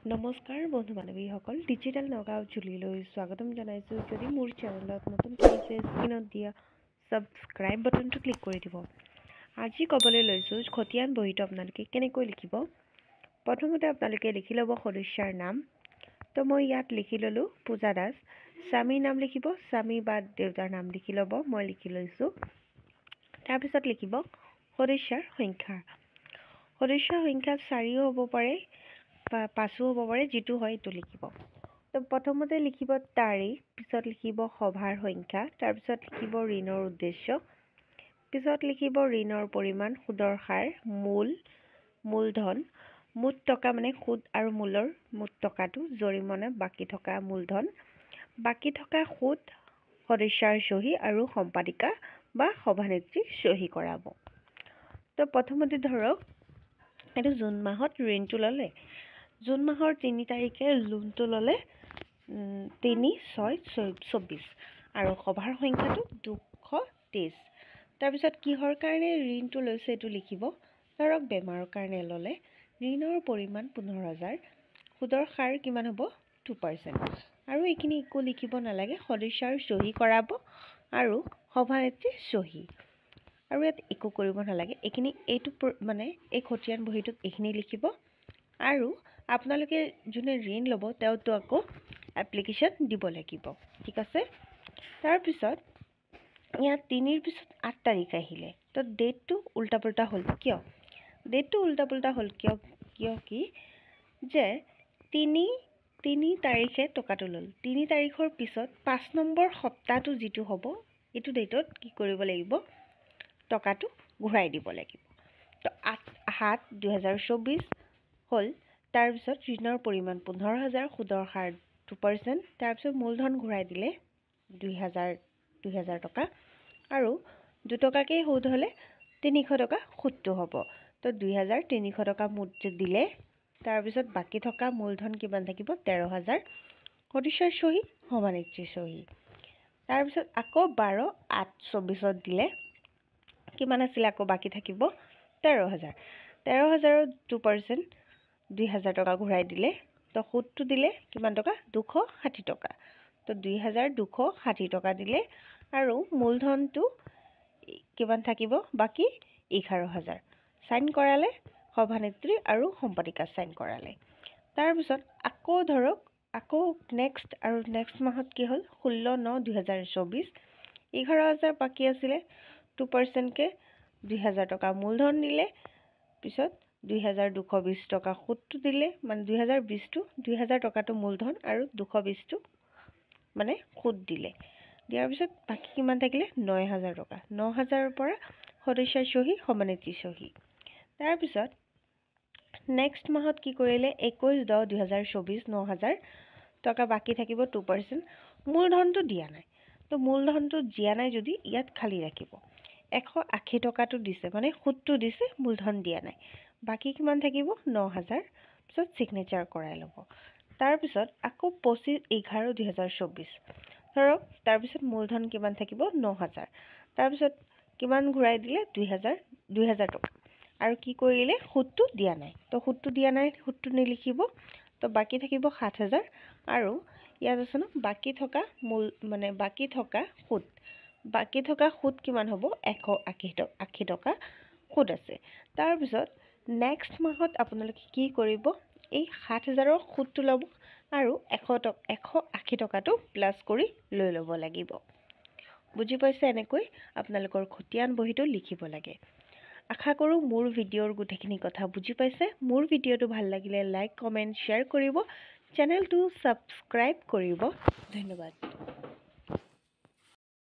নমস্কাৰ বন্ধু বান্ধৱীসকল, ডিজিটেল নগাঁও জুলিলৈ স্বাগতম জনাইছোঁ। যদি মোৰ চেনেলত নতুন আহিছে, স্ক্ৰীনত দিয়া ছাবস্ক্ৰাইব বাটনটো ক্লিক কৰি দিব। আজি ক'বলৈ লৈছোঁ খতিয়ান বহীটো আপোনালোকে কেনেকৈ লিখিব। প্ৰথমতে আপোনালোকে লিখি ল'ব সদস্যাৰ নাম। তো মই ইয়াত লিখি ল'লোঁ পূজা দাস। স্বামীৰ নাম লিখিব, স্বামী বা দেউতাৰ নাম লিখি ল'ব, মই লিখি লৈছোঁ। তাৰপিছত লিখিব সদস্যাৰ সংখ্যা। সদস্যাৰ সংখ্যা 4ও হ'ব পাৰে বা 5ও হ'ব পাৰে, যিটো হয় এইটো লিখিব। তো প্ৰথমতে লিখিব তাৰিখ, পিছত লিখিব সভাৰ সংখ্যা, তাৰপিছত লিখিব ঋণৰ উদ্দেশ্য, পিছত লিখিব ঋণৰ পৰিমাণ, সুদৰ হাৰ, মূলধন, মুঠ টকা মানে সুদ আৰু মূলৰ মুঠ টকাটো, জৰিমনা, বাকী থকা মূলধন, বাকী থকা সুদ, সদস্যাৰ চহী আৰু সম্পাদিকা বা সভানেত্ৰী চহী কৰাব। তো প্ৰথমতে ধৰক এইটো জুন মাহত ঋণটো ল'লে, জুন মাহৰ 3 তাৰিখে লোনটো ল'লে 3/6/24 আৰু সভাৰ সংখ্যাটো 223। তাৰপিছত কিহৰ কাৰণে ঋণটো লৈছে এইটো লিখিব। ধৰক বেমাৰৰ কাৰণে ল'লে, ঋণৰ পৰিমাণ 15,000, সুদৰ হাৰ কিমান হ'ব 2%। আৰু এইখিনি একো লিখিব নালাগে, সদস্যাৰ চহী কৰাব আৰু সভানেত্ৰীৰ চহী। আৰু ইয়াত একো কৰিব নালাগে, এইখিনি এইটো মানে এই খতিয়ান বহীটোত এইখিনি লিখিব। আৰু আপোনালোকে যোনে ঋণ ল'ব তেওঁতো আকৌ এপ্লিকেশ্যন দিব লাগিব, ঠিক আছে। তাৰপিছত ইয়াত 3ৰ পিছত 8 তাৰিখ আহিলে, তো ডেটটো উল্টা পুল্টা হ'ল। কিয় ডেটটো উল্টা পুল্টা হ'ল? কিয় কি যে 3 তাৰিখে টকাটো ল'ল, 3 তাৰিখৰ পিছত 5 নম্বৰ সপ্তাহটো যিটো হ'ব এইটো ডেটত কি কৰিব লাগিব, টকাটো ঘূৰাই দিব লাগিব। তো 8/7/2024 হ'ল। তাৰপিছত ঋণৰ পৰিমাণ 15,000, সুদৰ হাৰ 2%, তাৰপিছত মূলধন ঘূৰাই দিলে 2,000 টকা, আৰু 2 টকাকেই সুদ হ'লে 300 টকা সুদটো হ'ব। তো 2,300 টকা মুঠ দিলে, তাৰপিছত বাকী থকা মূলধন কিমান থাকিব 13,000, সদস্যাৰ চহী, সভানেত্ৰীৰ চহী। তাৰপিছত আকৌ 12/8/24 দিলে, কিমান আছিলে আকৌ বাকী থাকিব 13,000, 13,000ৰ 2%, 2,000 টকা ঘূৰাই দিলে, তো সুদটো দিলে কিমান টকা 260 টকা। তো 2,260 টকা দিলে, আৰু মূলধনটো কিমান থাকিব বাকী 11,000। চাইন কৰালে সভানেত্ৰী আৰু সম্পাদিকা চাইন কৰালে। তাৰপিছত আকৌ ধৰক আকৌ নেক্সট মাহত কি হ'ল 16/9/2024, 11,000 বাকী আছিলে, 2%কে 2,000 টকা মূলধন দিলে, পিছত 2,220 টকা সুদটো দিলে, মানে 2,020 টকাটো মূলধন আৰু 220টো মানে সুদ দিলে। দিয়াৰ পিছত বাকী কিমান থাকিলে 9,000 টকা, 9,000ৰ পৰা সদস্যাৰ চহী, সভানেত্ৰীৰ চহী। তাৰপিছত নেক্সট মাহত কি কৰিলে 21/10/2024, 9,000 টকা বাকী থাকিব, 2%, মূলধনটো দিয়া নাই। তো মূলধনটো দিয়া নাই যদি ইয়াত খালী ৰাখিব, 180 টকাটো দিছে মানে সুদটো দিছে, মূলধন দিয়া নাই, বাকী কিমান থাকিব 9,000, পিছত ছিগনেচাৰ কৰাই ল'ব। তাৰপিছত আকৌ 25/11/2024 ধৰক, তাৰপিছত মূলধন কিমান থাকিব 9,000, তাৰপিছত কিমান ঘূৰাই দিলে 2,000 টকা, আৰু কি কৰিলে সুদটো দিয়া নাই। তো সুদটো দিয়া নাই, সুদটো নিলিখিব, তো বাকী থাকিব 7,000, আৰু ইয়াত আছে ন বাকী থকা বাকী থকা সুদ কিমান হ'ব 180 টকা সুদ আছে। তাৰপিছত নেক্সট মাহত আপোনালোকে কি কৰিব, এই 7,000ৰ সুদটো ল'ব আৰু 180 টকাটো প্লাছ কৰি লৈ ল'ব লাগিব। বুজি পাইছে? এনেকৈ আপোনালোকৰ খতিয়ান বহীটো লিখিব লাগে। আশা কৰোঁ মোৰ ভিডিঅ'ৰ গোটেইখিনি কথা বুজি পাইছে। মোৰ ভিডিঅ'টো ভাল লাগিলে লাইক, কমেণ্ট, শ্বেয়াৰ কৰিব, চেনেলটো ছাবস্ক্ৰাইব কৰিব। ধন্যবাদ।